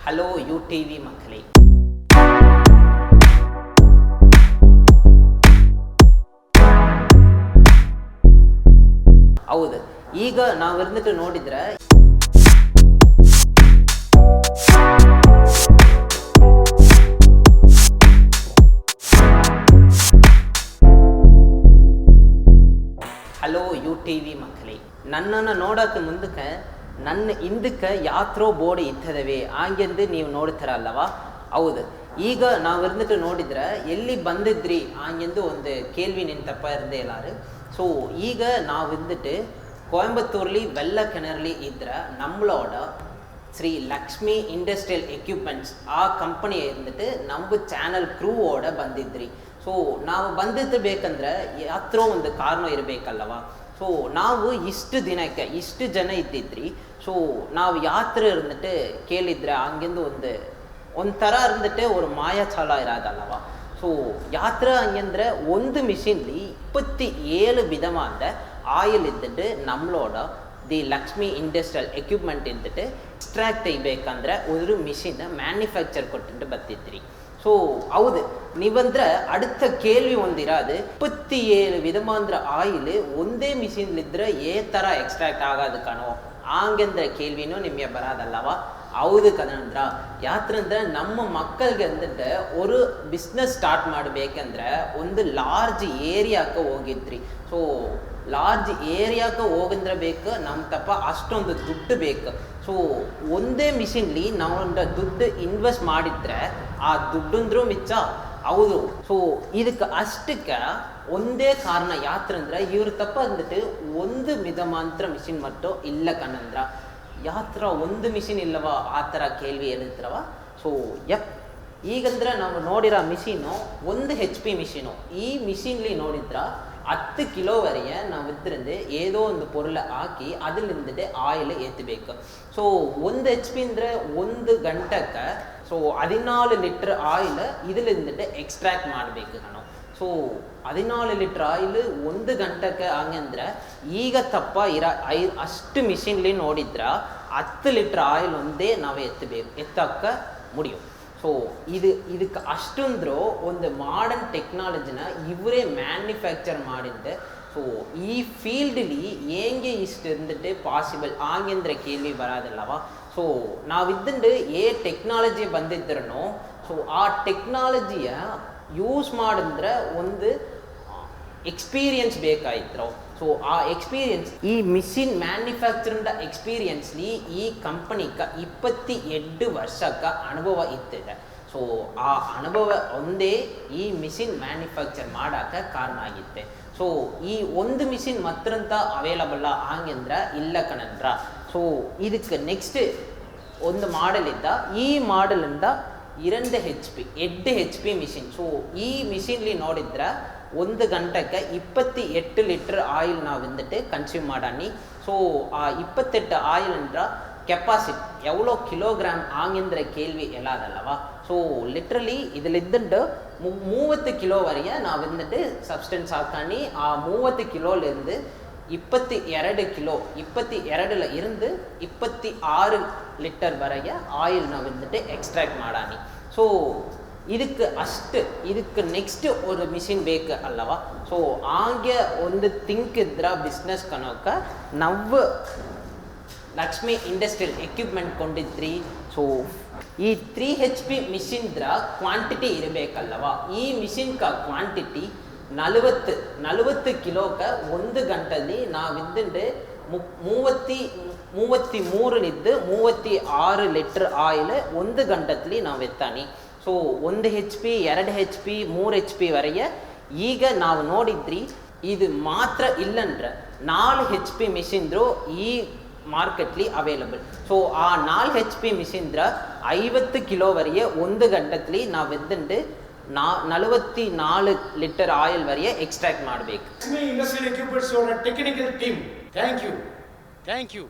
Hello UTV ಮಕ್ಕಳೇ. ಹೌದು, ಈಗ ನಾವು ಇರ್ನಿಟ್ಟು ನೋಡಿದ್ರೆ ಹಲೋ UTV ಮಕ್ಕಳೇ, ನನ್ನನ್ನು ನೋಡೋಕೆ ಮುಂದಕ್ಕೆ ನನ್ನ ಹಿಂದಕ್ಕೆ ಯಾತ್ರೋ ಬೋರ್ಡ್ ಇದ್ದದವೆ ಹಂಗೆಂದು ನೀವು ನೋಡ್ತಾರಲ್ಲವಾ. ಹೌದು, ಈಗ ನಾವು ಇರ್ನಿಟ್ಟು ನೋಡಿದ್ರೆ ಎಲ್ಲಿ ಬಂದಿದ್ರಿ ಹಂಗೆಂದು ಒಂದು ಕೇಳ್ವಿ ನಿಂತಪ್ಪ ಇರದೇ ಎಲ್ಲಾರು. ಸೊ ಈಗ ನಾವು இருந்துட்டு கோயம்புத்தூர்லி வெள்ள கிணறுலி இದ್ರ நம்மளோட ஸ்ரீ லக்ஷ்மி இண்டஸ்ட்ரியல் எக்யூப்மெண்ட்ஸ் ಆ ಕಂಪನಿ இருந்துட்டு ನಮ್ಮ ಚಾನಲ್ ಕ್ರೂவோட ಬಂದಿದ್ರಿ. ಸೊ ನಾವು ಬಂದಿರ್ಬೇಕಂದ್ರೆ ಯಾತ್ರೋ ಒಂದು ಕಾರಣ ಇರಬೇಕಲ್ಲವಾ. ಸೊ ನಾವು ಇಷ್ಟು ದಿನಕ್ಕೆ ಇಷ್ಟು ಜನ ಇದ್ದಿದ್ರಿ. ಸೊ ನಾವು ಯಾತ್ರೆ இருந்துட்டு ಕೇಳಿದ್ರೆ ಹಂಗೆಂದು ಒಂಥರ இருந்துட்டு ஒரு மாயாச்சால ಇರೋದಲ್ಲವಾ. ಸೊ ಯಾತ್ರೆ ಹಂಗಂದ್ರೆ ಒಂದು ಮಿಷಿನ್ಲಿ 27 ವಿಧವಾದ ಆಯಿಲ್ ಇದ್ದಿಟ್ಟು நம்மளோட ದಿ ಲಕ್ಷ್ಮಿ ಇಂಡಸ್ಟ್ರಿಯಲ್ ಎಕ್ವಿಪ್ಮೆಂಟ್ ಇದ್ದಿಟ್ಟು ಎಕ್ಸ್ಟ್ರಾಕ್ಟ್ ತೆಗಿಬೇಕಂದ್ರೆ ಒಂದು ಮಿಷಿನ್ ಮ್ಯಾನುಫ್ಯಾಕ್ಚರ್ ಕೊಟ್ಟು ಬರ್ತಿದ್ರಿ. ಸೊ ಹೌದು, ನೀವಂದ್ರೆ அடுத்த ಕೇಳ್ವಿ ಒಂದಿರಾದು 27 ವಿಧವಾದ ಆಯಿಲ್ ಒಂದೇ ಮಿಷಿನ್ಲಿದ್ರೆ ಥರ ಎಕ್ಸ್ಟ್ರಾಕ್ಟ್ ಆಗೋದು ಕಣೋ ಹಂಗಂದ್ರೆ ಕೇಳ್ವಿನೂ ನಿಮಗೆ ಬರೋದಲ್ಲವಾ. ಹೌದು ಕದಂದ್ರ, ಯಾತ್ರಂದ್ರೆ ನಮ್ಮ ಮಕ್ಕಳಿಗೆ ಅಂದ್ಬಿಟ್ಟು ಒಂದು ಬಿಸ್ನೆಸ್ ಸ್ಟಾರ್ಟ್ ಮಾಡಬೇಕಂದ್ರೆ ಒಂದು ಲಾರ್ಜ್ ಏರಿಯಾಕ್ಕೆ ಹೋಗಿದ್ರಿ. ಸೊ ಲಾರ್ಜ್ ಏರಿಯಾಕ್ಕೆ ಹೋಗಂದ್ರೆ ಬೇಕು ನಮ್ಮ ತಪ್ಪ ಅಷ್ಟೊಂದು ದುಡ್ಡು ಬೇಕು. ಸೊ ಒಂದೇ ಮಿಷಿನ್ಲಿ ನಾವು ದುಡ್ಡು ಇನ್ವೆಸ್ಟ್ ಮಾಡಿದ್ರೆ ಆ ದುಡ್ಡಂದ್ರೂ ಮಿಚ್ಚ. ಹೌದು, ಸೊ ಇದಕ್ಕೆ ಅಷ್ಟಕ್ಕೆ ಒಂದೇ ಕಾರಣ ಯಾತ್ರಂದ್ರೆ ಇವ್ರ ತಪ್ಪ ಅಂದ್ಬಿಟ್ಟು ಒಂದು ವಿಧಮಾಂತರ ಮಿಷಿನ್ ಮಟ್ಟು ಇಲ್ಲ ಕಣಂದ್ರ. ಯಾತ್ರ ಒಂದು ಮಿಷಿನ್ ಇಲ್ಲವಾ ಆ ಥರ ಕೇಳ್ವಿ ಹೇಳಿದ್ರವ. ಸೊ ಈಗಂದ್ರೆ ನಾವು ನೋಡಿರೋ ಮಿಷಿನು ಒಂದು HP ಮಿಷಿನು. ಈ ಮಿಷಿನ್ಲಿ ನೋಡಿದ್ರ 10 ಕಿಲೋವರೆಗೆ ನಾವು ಇದ್ರಿಂದ ಏದೋ ಒಂದು ಪೊರುಳ ಹಾಕಿ ಅದರಿಂದ ಆಯಿಲ್ ಎತ್ತಬೇಕು. ಸೊ ಒಂದು HP ಅಂದರೆ ಒಂದು ಗಂಟೆಗೆ ಸೊ 14 ಲೀಟ್ರ್ ಆಯಿಲ್ ಇದರಿಂದ ಎಕ್ಸ್ಟ್ರಾಕ್ಟ್ ಮಾಡಬೇಕು ನಾನು. ಸೊ 14 ಲೀಟ್ರ್ ಆಯಿಲ್ ಒಂದು ಗಂಟೆಗೆ ಹಂಗಂದ್ರೆ ಈಗ ತಪ್ಪ ಅಷ್ಟು ಮಿಷಿನ್ಲಿ ನೋಡಿದ್ರ 10 ಲೀಟ್ರ್ ಆಯಿಲ್ ಒಂದೇ ನಾವು ಎತ್ತಕ್ಕ ಮುಡಿಯು. ಸೊ ಇದಕ್ಕೆ ಅಷ್ಟೊಂದ್ರು ಒಂದು ಮಾಡರ್ನ್ ಟೆಕ್ನಾಲಜಿನ ಇವರೇ ಮ್ಯಾನುಫ್ಯಾಕ್ಚರ್ ಮಾಡಿದ್ದೆ. ಸೊ ಈ ಫೀಲ್ಡ್ಲಿ ಹೆಂಗೆ ಇಷ್ಟು இருந்துட்டு ಪಾಸಿಬಲ್ ಹಂಗೆಂದ್ರೆ ಕೇಳಿ ಬರೋದಿಲ್ಲವ. ಸೊ ನಾವಿದ್ದಂಡು ಟೆಕ್ನಾಲಜಿ ಬಂದಿದ್ರೂ ಸೊ ಆ ಟೆಕ್ನಾಲಜಿಯ ಯೂಸ್ ಮಾಡಿದ್ರೆ ಒಂದು ಎಕ್ಸ್ಪೀರಿಯನ್ಸ್ ಬೇಕಾಯಿತು. ಸೊ ಆ ಎಕ್ಸ್ಪೀರಿಯನ್ಸ್ ಈ ಮಿಷಿನ್ ಮ್ಯಾನುಫ್ಯಾಕ್ಚರಿಂಗ್ ಎಕ್ಸ್ಪೀರಿಯನ್ಸ್ಲಿ ಈ ಕಂಪನಿಗೆ 22 ವರ್ಷಕ್ಕೆ ಅನುಭವ ಇತ್ತಿದೆ. ಸೊ ಆ ಅನುಭವ ಒಂದೇ ಈ ಮಿಷಿನ್ ಮ್ಯಾನುಫ್ಯಾಕ್ಚರ್ ಮಾಡೋಕ್ಕೆ ಕಾರಣ ಆಗಿತ್ತೆ. ಸೊ ಈ ಒಂದು ಮಿಷಿನ್ ಮಾತ್ರಂತ ಅವೈಲಬಲ್ ಹಂಗಂದ್ರೆ ಇಲ್ಲ ಕಣಂದ್ರ. ಸೊ ಇದಕ್ಕೆ ನೆಕ್ಸ್ಟ್ ಒಂದು ಮಾಡೆಲ್ ಇದ್ದ, ಈ ಮಾಡೆಲಿಂದ 2 HP ಮಿಷಿನ್. ಸೊ ಈ ಮಿಷಿನ್ಲಿ ನೋಡಿದ್ರೆ ಒಂದು ಗಂಟೆಗೆ 28 ಲೀಟ್ರ್ ಆಯಿಲ್ ನಾವು வந்துட்டு ಕನ್ಸ್ಯೂಮ್ ಮಾಡಾನಿ. ಸೊ ಆ 28 ಆಯಿಲ್ ಅಂದ್ರೆ ಕೆಪಾಸಿಟಿ ಎವಳೋ ಕಿಲೋಗ್ರಾಮ್ ಹಂಗಂದ್ರೆ ಕೇಳ್ವಿ ಎಲ್ಲದಲ್ಲವಾ. ಸೊ ಲಿಟ್ರಲಿ ಇದಿಲ್ಲಿದ್ದಂಡು 30 ಕಿಲೋವರೆಗೆ ನಾವು வந்துட்டு ಸಬ್ಸ್ಟೆನ್ಸ್ ಹಾಕಾಣಿ. ಆ 30 ಕಿಲೋಲಿಂದ 22 ಕಿಲೋ 22ல இருந்து 26 லிட்டர் வரைய ஆயில் நான் வந்துட்டு எக்ஸ்ட்ராக்ட் ಮಾಡಾನಿ. ಸೊ ಇದಕ್ಕೆ ನೆಕ್ಸ್ಟ್ ಒಂದು ಮಿಷಿನ್ ಬೇಕು ಅಲ್ಲವಾ. ಸೊ ಹಾಗೆ ಒಂದು ಥಿಂಕ್ ಇದ್ರೆ ಬಿಸ್ನೆಸ್ ಕನೋಕ ನಾವು ಲಕ್ಷ್ಮಿ ಇಂಡಸ್ಟ್ರಿಯಲ್ ಎಕ್ವಿಪ್ಮೆಂಟ್ ಕೊಂಡಿದ್ರಿ. ಸೊ ಈ 3 HP ಮಿಷಿನ್ದ್ರ ಕ್ವಾಂಟಿಟಿ ಇರಬೇಕಲ್ಲವಾ. ಈ ಮಿಷಿನ್ಕ ಕ್ವಾಂಟಿಟಿ 40 ಕಿಲೋಕ್ಕೆ ಒಂದು ಗಂಟೆಯಲ್ಲಿ ನಾವಿದ್ದಂಡೆ 33 36 ಲೀಟ್ರ್ ಆಯಿಲ್ ಒಂದು ಗಂಟೆಯಲ್ಲಿ ನಾವು ಎತ್ತಾನಿ. ಸೊ 1 HP 2 HP 3 HP ವರೆಗೆ ಈಗ ನಾವು ನೋಡಿದ್ರಿ. ಇದು ಮಾತ್ರ ಇಲ್ಲಂದ್ರೆ 4 HP ಮಿಷಿನ್ರು ಈ ಮಾರ್ಕೆಟ್ಲಿ ಅವೈಲಬಲ್. ಸೊ ಆ 4 HP ಮಿಷಿನ್ದ್ರ 50 ಕಿಲೋವರೆಗೆ ಒಂದು ಗಂಟೆಯಲ್ಲಿ ನಾವು ಎದ್ದಂಡು 44 ಲೀಟರ್ ಆಯಿಲ್ ವರೆಗೆ ಎಕ್ಸ್ಟ್ರಾಕ್ಟ್ ಮಾಡಬೇಕು. Industrial equipments technical team thank you.